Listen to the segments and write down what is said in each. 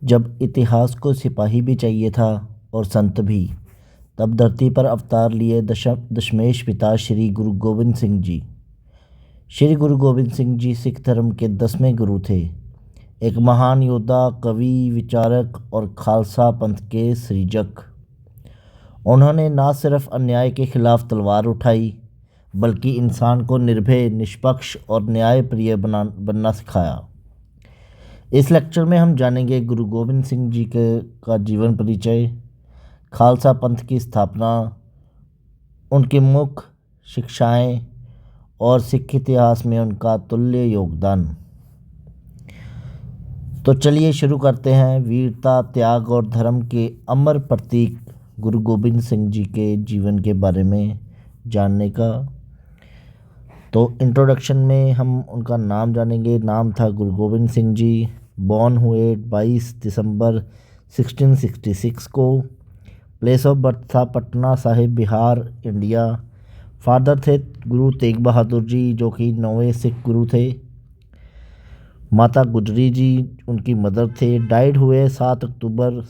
जब इतिहास को सिपाही भी चाहिए था और संत भी, तब धरती पर अवतार लिए दशमेश पिता श्री गुरु गोविंद सिंह जी। श्री गुरु गोविंद सिंह जी सिख धर्म के 10वें गुरु थे। एक महान योद्धा, कवि, विचारक और खालसा पंथ के सृजक। उन्होंने न सिर्फ अन्याय के खिलाफ तलवार उठाई, बल्कि इंसान को निर्भय, निष्पक्ष और न्यायप्रिय बनना सिखाया। इस लेक्चर में हम जानेंगे गुरु गोविंद सिंह जी का जीवन परिचय, खालसा पंथ की स्थापना, उनकी मुख्य शिक्षाएं और सिख इतिहास में उनका तुल्य योगदान। तो चलिए शुरू करते हैं वीरता, त्याग और धर्म के अमर प्रतीक गुरु गोविंद सिंह जी के जीवन के बारे में जानने का। तो इंट्रोडक्शन में हम उनका नाम जानेंगे। नाम था गुरु गोविंद सिंह जी। बॉर्न हुए 22 दिसंबर 1666 को। प्लेस ऑफ बर्थ था पटना साहिब, बिहार, इंडिया। फादर थे गुरु तेग बहादुर जी, जो कि 9वें सिख गुरु थे। माता गुजरी जी उनकी मदर थे। डाइड हुए 7 अक्टूबर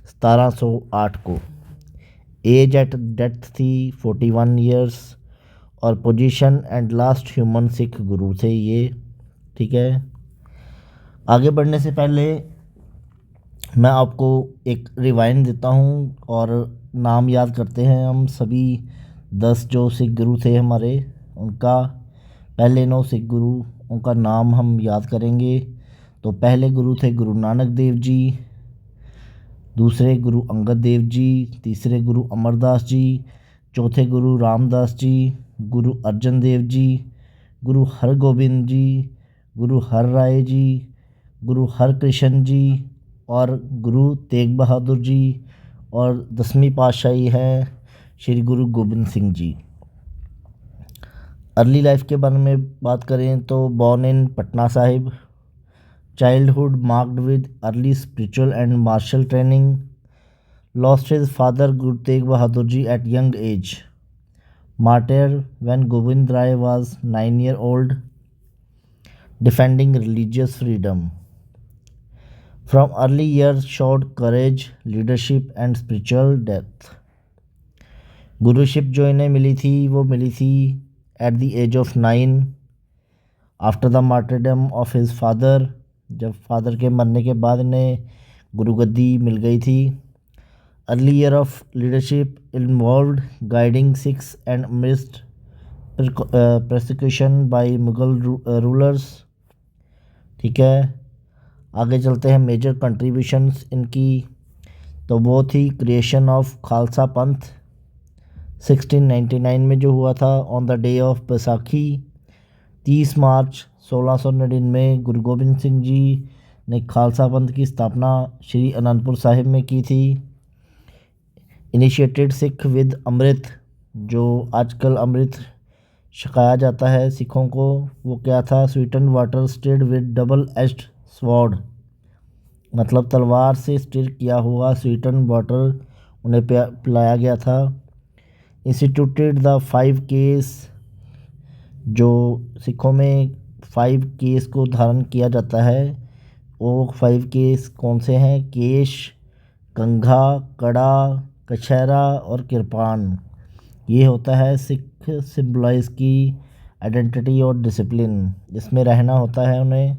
1708 को। एज एट डेथ थी 41 ईयर्स। और position and last human Sikh गुरु थे ये। ठीक है, आगे बढ़ने से पहले मैं आपको एक रिवाइंड देता हूँ और नाम याद करते हैं हम सभी 10 जो सिख गुरु थे हमारे, उनका पहले 9 सिख गुरु, उनका नाम हम याद करेंगे। तो पहले गुरु थे गुरु नानक देव जी, दूसरे गुरु अंगद देव जी, तीसरे गुरु अमरदास जी, चौथे गुरु रामदास जी, गुरु अर्जन देव जी, गुरु हरगोबिंद जी, गुरु हर राय जी, गुरु हरकृष्ण जी और गुरु तेग बहादुर जी। और 10वीं पातशाही है श्री गुरु गोविंद सिंह जी। अर्ली लाइफ के बारे में बात करें तो born in Patna Sahib. Childhood marked with early spiritual and martial training. Lost his father Guru Tegh Bahadur ji at young age. Martyr when Govind Rai was 9 years old, defending religious freedom. From early years showed courage, leadership and spiritual depth. Guruship जो इन्हें मिली थी वो मिली थी at the age of 9 after the martyrdom of his father. जब father के मरने के बाद इन्हें गुरुगद्दी मिल गई थी। Early year of leadership involved guiding Sikhs and amidst persecution by Mughal rulers। ठीक है, आगे चलते हैं। मेजर कंट्रीब्यूशंस इनकी, तो वो थी क्रिएशन ऑफ खालसा पंथ 1699 में जो हुआ था on the day of Baisakhi. 30 मार्च 1699 गुरु गोविंद सिंह जी ने खालसा पंथ की स्थापना श्री अनंदपुर साहिब में की थी। इनिशिएटेड सिख विद अमृत, जो आजकल अमृत छकाया जाता है सिखों को, वो क्या था? Sweeten water stirred with double edged sword, मतलब तलवार से स्टिर किया हुआ स्वीटन वाटर उन्हें पिलाया गया था। इंस्टीट्यूटेड द 5 केस, जो सिखों में 5 केस को धारण किया जाता है, वो 5 केस कौन से हैं? केश, कंघा, कड़ा, कछहरा और किरपान। ये होता है सिख सिम्बलाइज की आइडेंटिटी और डिसिप्लिन, जिसमें रहना होता है उन्हें।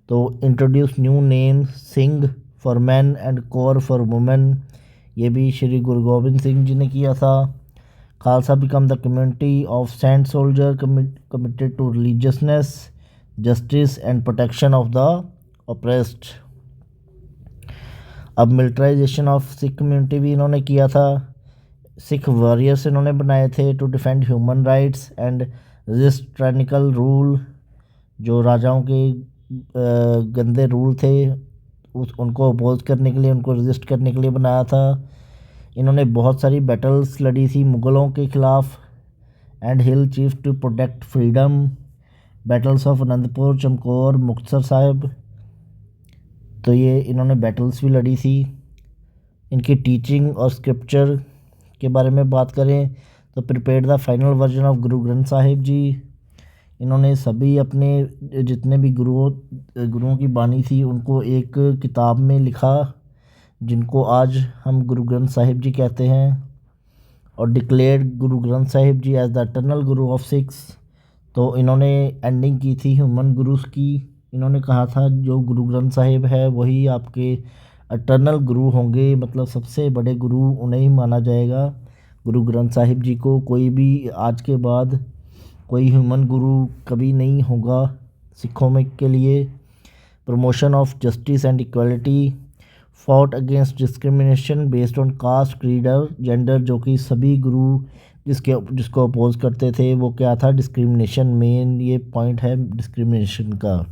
तो introduce new name Singh for man and Kaur for women, ये भी श्री गुरु गोविंद सिंह जी ने किया था। Khalsa become the community of saint soldier committed to religiousness, justice and protection of the oppressed. अब मिलिट्राइजेशन ऑफ सिख कम्युनिटी भी इन्होंने किया था। सिख वॉरियर्स इन्होंने बनाए थे to defend human rights and resist tyrannical rule, जो राजाओं के गंदे रूल थे उनको अपोज करने के लिए, उनको रेजिस्ट करने के लिए बनाया था। इन्होंने बहुत सारी बैटल्स लड़ी थी मुग़लों के ख़िलाफ़ and hill chief to protect freedom. Battles of Anantpur, Chamkaur, Muktsar Sahib, तो ये इन्होंने बैटल्स भी लड़ी थी। इनकी टीचिंग और स्क्रिप्चर के बारे में बात करें तो prepared the final version of Guru Granth Sahib जी। इन्होंने सभी अपने जितने भी गुरुओं की बानी थी उनको एक किताब में लिखा, जिनको आज हम गुरु ग्रंथ साहिब जी कहते हैं, और declared Guru Granth Sahib ji as the eternal Guru of six. तो इन्होंने एंडिंग की थी ह्यूमन गुरुस की। इन्होंने कहा था जो गुरु ग्रंथ साहिब है वही आपके एटर्नल गुरु होंगे, मतलब सबसे बड़े गुरु उन्हें ही माना जाएगा, गुरु ग्रंथ साहिब जी को। कोई भी आज के बाद कोई ह्यूमन गुरु कभी नहीं होगा सिखों में के लिए। Promotion of justice and equality, fought against discrimination based on caste, creed और जेंडर, जो कि सभी गुरु जिसको अपोज करते थे वो क्या था, डिस्क्रिमिनेशन। मेन ये पॉइंट है डिस्क्रिमिनेशन का।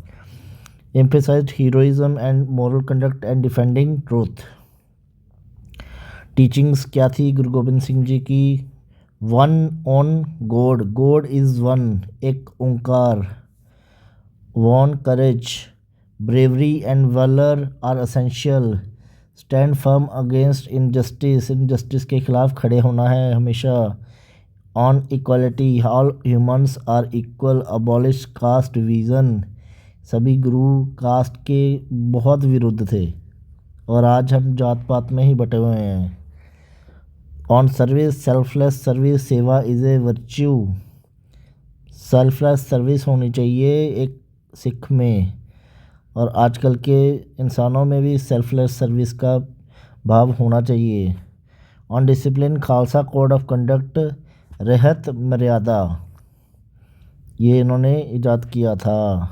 Emphasised heroism and moral conduct and defending truth. Teachings क्या थी गुरु गोबिंद सिंह जी की, one on God, God is one, Ek Onkar. On courage, bravery and valour are essential. Stand firm against injustice, injustice के खिलाफ खड़े होना है हमेशा। On equality, all humans are equal. Abolish caste division, सभी गुरु कास्ट के बहुत विरुद्ध थे और आज हम जात पात में ही बटे हुए हैं। ऑन सर्विस, सेल्फलेस सर्विस, सेवा is a virtue. Selfless service होनी चाहिए एक सिख में, और आजकल के इंसानों में भी सेल्फलेस सर्विस का भाव होना चाहिए। On discipline, Khalsa code of conduct, रहत मर्यादा, ये इन्होंने इजाद किया था।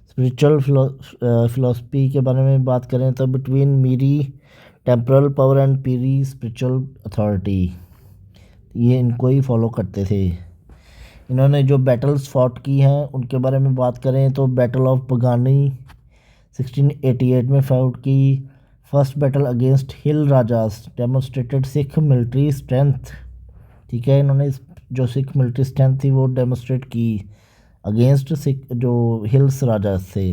स्पिरिचुअल फिलोसफी के बारे में बात करें तो between miri temporal power and piri spiritual authority, ये इनको ही फॉलो करते थे। इन्होंने जो बैटल्स फॉट की हैं उनके बारे में बात करें तो बैटल ऑफ बगानी 1688 में फाउट की। First battle against hill rajas demonstrated Sikh military strength, ठीक है, इन्होंने जो सिख मिलिट्री स्ट्रेंथ थी वो डेमोन्स्ट्रेट की अगेंस्ट सिख जो हिल्स राजा थे।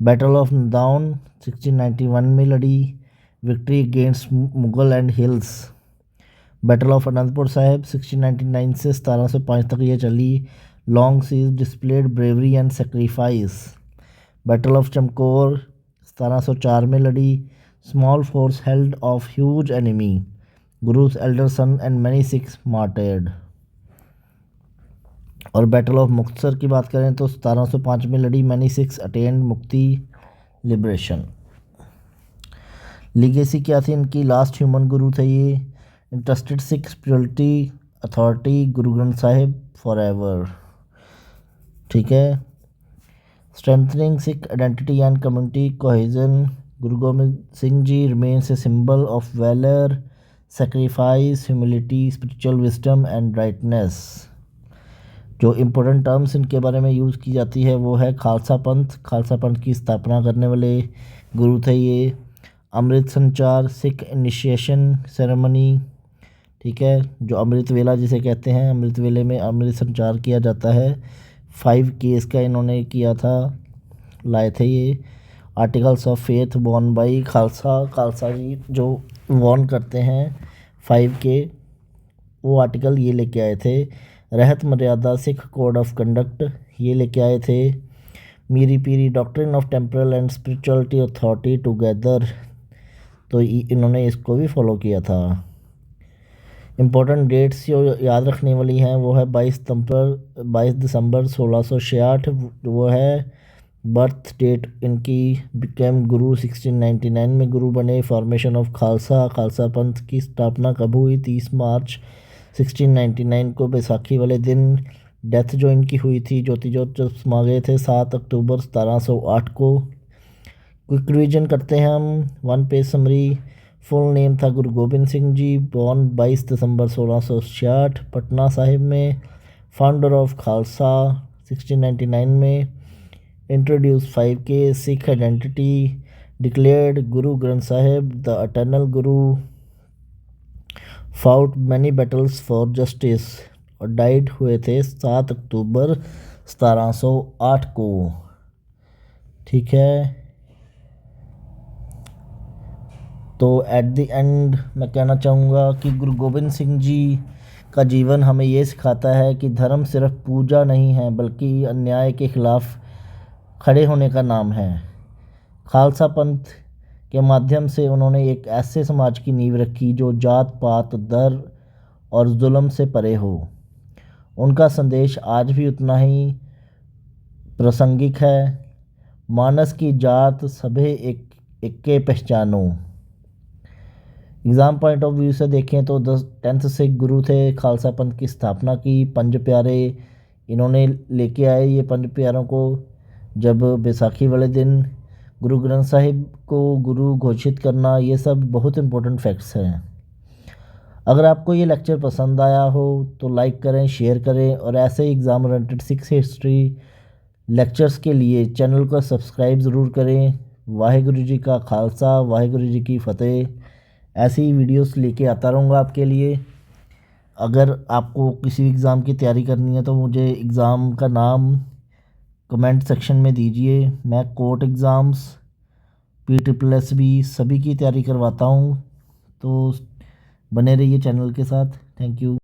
बैटल ऑफ नदाउन 1691 में लड़ी, victory against Mughal and hills. Battle of Anandpur Sahib 1699 से 1705 तक ये चली। Long siege displayed bravery and sacrifice. Battle of Chamkaur 1704 में लड़ी। Small force held off huge enemy, Guru's elder son and many Sikhs martyred. और बैटल ऑफ मुक्तसर की बात करें तो 1705 में लड़ी। मैनी सिक्स अटेंड मुक्ति, लिबरेशन। लीगेसी क्या थी इनकी, लास्ट ह्यूमन गुरु थे ये। Interested Sikh spirituality authority, Guru Granth Sahib for ever, ठीक है। Strengthening Sikh identity and community cohesion, Guru Gobind Singh ji remains a symbol of valour, sacrifice, humility, spiritual wisdom and righteousness. जो इम्पोर्टेंट टर्म्स इनके बारे में यूज़ की जाती है वो है खालसा पंथ, खालसा पंथ की स्थापना करने वाले गुरु थे ये। अमृत संचार, सिख इनिशिएशन सेरेमनी, ठीक है, जो अमृत वेला जिसे कहते हैं, अमृत वेले में अमृत संचार किया जाता है। 5 केस का इन्होंने किया था, लाए थे ये। Articles of faith worn by Khalsa, Khalsa ji जो वॉर्न करते हैं 5 के, वो आर्टिकल ये लेके आए थे। रहत मर्यादा सिख कोड ऑफ कंडक्ट, ये लेके आए थे। Miri piri doctrine of temporal and spirituality authority together, तो इन्होंने इसको भी फॉलो किया था। इम्पोर्टेंट डेट्स जो याद रखने वाली हैं वो है 22 दिसंबर 1666, वो है बर्थ डेट इनकी। बिकेम गुरु 1699 में गुरु बने। फॉर्मेशन ऑफ खालसा, खालसा पंथ की स्थापना कब हुई, 30 मार्च 1699 को, बैसाखी वाले दिन। डेथ जो इनकी हुई थी, ज्योति ज्योत जब समा गए थे 7 अक्टूबर 1708 को। क्विक रिवीजन करते हैं हम, 1 पेज समरी। फुल नेम था गुरु गोबिंद सिंह जी, बॉर्न 22 दिसंबर 1666 पटना साहिब में। फाउंडर ऑफ खालसा 1699 में। इंट्रोड्यूस 5 के Sikh identity. Declared Guru Granth Sahib the eternal Guru. Fought many battles for justice, और डाइड हुए थे 7 अक्टूबर 1708 को, ठीक है। तो एट द एंड मैं कहना चाहूँगा कि गुरु गोबिंद सिंह जी का जीवन हमें ये सिखाता है कि धर्म सिर्फ पूजा नहीं है बल्कि अन्याय के खिलाफ खड़े होने का नाम है। खालसा पंथ के माध्यम से उन्होंने एक ऐसे समाज की नींव रखी जो जात पात दर और जुल्म से परे हो। उनका संदेश आज भी उतना ही प्रासंगिक है। मानस की जात सभे एक एके पहचानो। एग्ज़ाम पॉइंट ऑफ व्यू से देखें तो 10th सिख गुरु थे, खालसा पंथ की स्थापना की, पंज प्यारे इन्होंने लेके आए। ये पंज प्यारों को जब बैसाखी वाले दिन गुरु ग्रंथ साहिब को गुरु घोषित करना, ये सब बहुत इम्पोर्टेंट फैक्ट्स हैं। अगर आपको ये लेक्चर पसंद आया हो तो लाइक करें, शेयर करें और ऐसे exam oriented six history lectures के लिए चैनल को सब्सक्राइब ज़रूर करें। वाहिगुरु जी का खालसा, वाहिगुरु जी की फ़तेह। ऐसी वीडियोस लेके आता रहूँगा आपके लिए। अगर आपको किसी एग्ज़ाम की तैयारी करनी है तो मुझे एग्ज़ाम का नाम कमेंट सेक्शन में दीजिए। मैं कोर्ट एग्ज़ाम्स, PSSB सभी की तैयारी करवाता हूँ। तो बने रहिए चैनल के साथ। Thank you.